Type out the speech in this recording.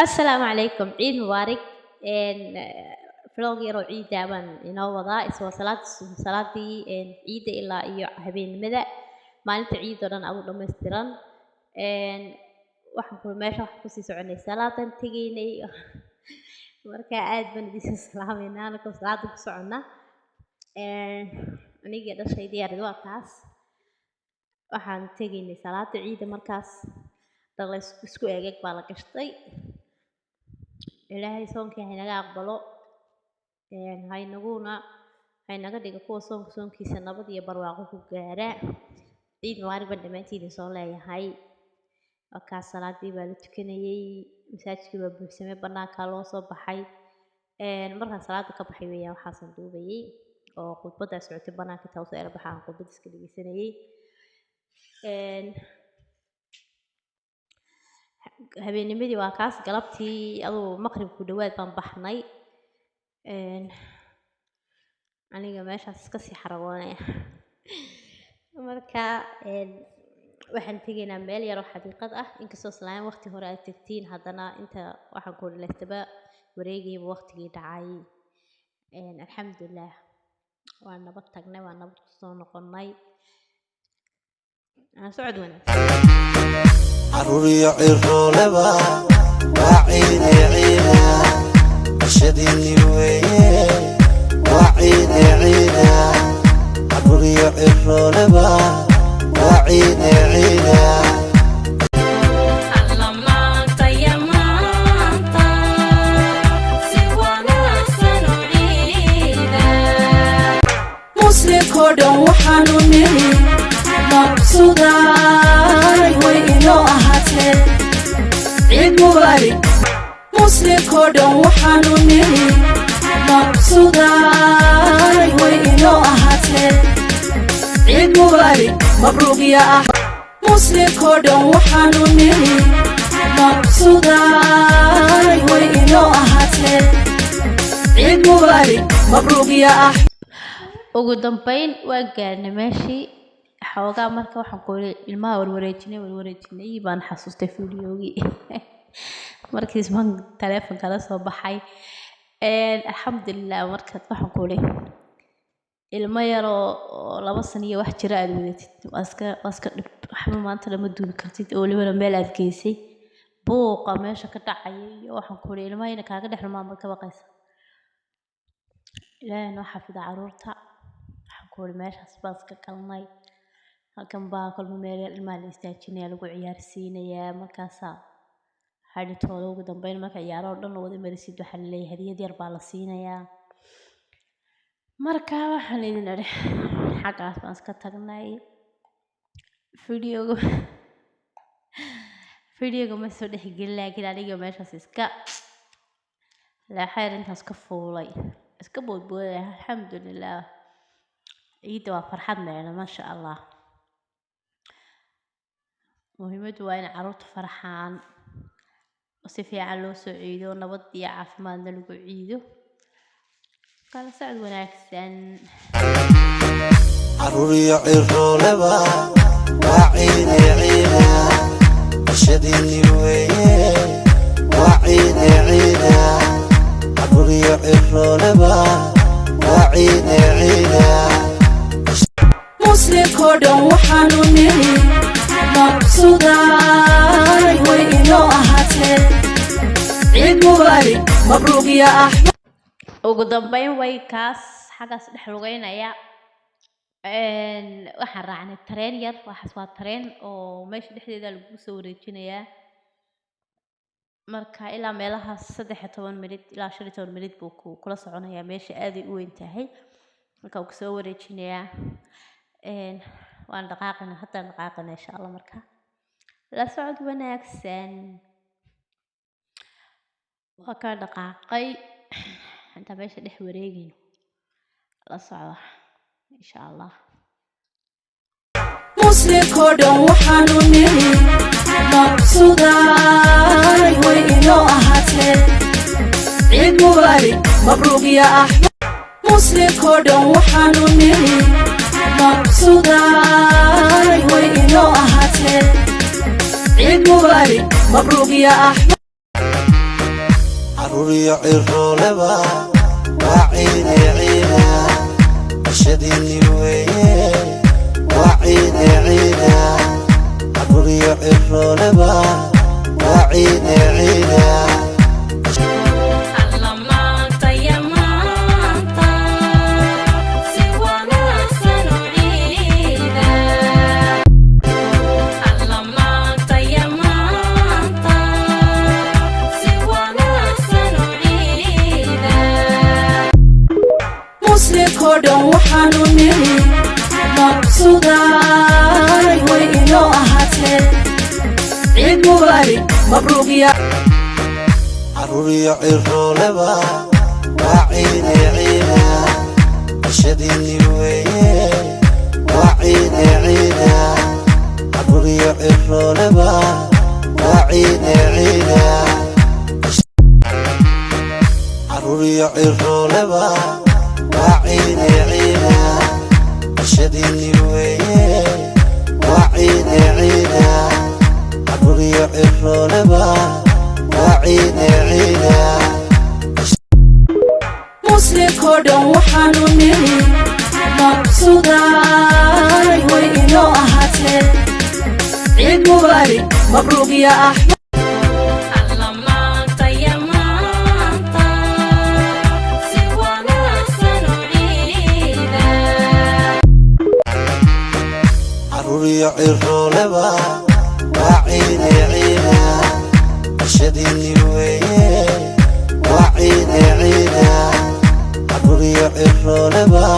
السلام عليكم عيد مبارك إن vlog yar oo ciida baan inoo wadaa isoo salaadii ciida ilaa iyo habeenimada maalinta ciid oo dhan aad u dhameystiran waxaan ku meesha wax ku sii soconay salaadan tageynay marka aad baan idin salaameynaa anagoo salaada ku socona aniga dhashaydii arid waa taas waxaan tageynay salaada ciida markaas dad la isku eegay baa la gashtay ilaahay soonkii haynaga aqbalo haynaga dhigo kuwa soonkiisa nabad iyo barwaaqo ku gaara ciid mubaarak baan dhammaantiin soo leeyahay markaas salaadii baa la tukanayay masaajidkii baa buuxsamay banaanka loo soo baxay markaan salaada ka baxay weeyaan waxaasan duubayay oo khudbadda socotay banaanka taa usoo erbaxaan khudbad iska dhegeysanayay habeennimadii waa kaas galabtii aduu maqrib ku dhawaad baan baxnay aniga meeshaas iska sii xaragoonaya marka waxaan tegaynaa meel yar oo xadiiqad ah inkastoo islaan waqti hore aad tagtiin haddana inta waxaan ku leestaba wareegayba waqtigii dhacay alxamdulilah waa nabad tagnay waa nabad kusoo noqonnay socod wanaagsan عروري عرولبا وعيني عينا شديني ويه وعيني عينا عروري عرولبا وعيني عينا مسلم كودن وحانو نيري مقصوداي وينو أهاتي عيد مبارك مسلم كودن وحانو نيري مقصوداي وينو أهاتي عيد مبارك مبروك يا مسلم كودن وحانو نيري مقصوداي وينو أهاتي عيد مبارك مبروك يا ugu dambeyn waa gaarnay meeshii xoogaa marka waxaan ku ilmaha warwareejinay baan xasuustay fiidiyoogii markiis baan taleefanka la soo baxay alxamdulilah markaad waxaan ku ilmo yar oo 2 sano iyo wax jira aad wadatid waa iska dhib waxba maanta lama duubi kartid oo waliba meel aad geysay buuqa meesha ka dhacay iyo waxaan ku ilmaha kaaga dhex rumaan ka baqaysa ilaahay noo xafido caruurta meeshaas baas ka kalmay halkan baa kolba meel ilmaha la istaajinaya lagu ciyaarsiinayaa markaasaa xadhitooda ugu dambeyn marka ciyaaro dhan la wada marisid waxaa laleeyahay hadiyad yar baa la siinayaa marka waxaan idin idhi xaggaas baan iska tagnay fiidiyooga ma soo dhexgelin laakiin aniga meeshaas iska leexayr intaas ka fuulay iska boodboodaya alxamdulilah ciidda waa farxad meena maasha allah muhiimadu waa in caruurta farxaan oo si fiican loo soo ciido nabad iyo caafimaadna lagu ciido kala socod wanaagsan عروري عرولبا وعيني عينا شديني ويه وعيني عينا عروري عرولبا وعيني عينا مسلم كودن وحانو نيري مقصوداي وينو أهاتي عيد مبارك مبروك يا أحمد ugu dambeyn way kaas xaggaas dhex lugeynaya waxaan raacnay tareen yar waxaas waa tareen oo meesha dhexdeeda lagu soo wareejinayaa marka ilaa meelahaas 13 minid ilaa 15 minid buu kula soconayaa meesha aad ay u weyn tahay marka uu soo wareejinayaa waan dhaqaaqina insha Allah marka la socod wanaagsan waa ka dhaqaaqay inta meesha dhex wareegayno la socdo insha Allah مسلم كودن وحانو نيري مقصوداي وينو أهاتي عيد مبارك مبروك يا أحمد مسلم كودن وحانو نيري مقصوداي وينو أهاتي عيد مبارك مبروك يا أحمد عروري عرولبا وعيدي عيدا عشديني ويه وعيدي عيدا عروري عرولبا وعيدي عيدا muslinkoo waxaanu niri maqsuuday way inoo ahaatee ciid mubaarak mabruuq ya عروري عرولبا وعيدي عيدا عشديني ويه وعيدي عيدا عروري عرولبا وعيدي عيدا عروري عرولبا وعيدي عيدا عشديني ويه وعيدي عيدا عروري عرولبا وعيدي عيدا muslinkoo waxaanu niri maqsuuday way inoo ahaatee ciid mubaarak mabruuq ya axmed عروري عرولبا وعيدي عيدا عشديني ويه وعيدي عيدا عروري عرولبا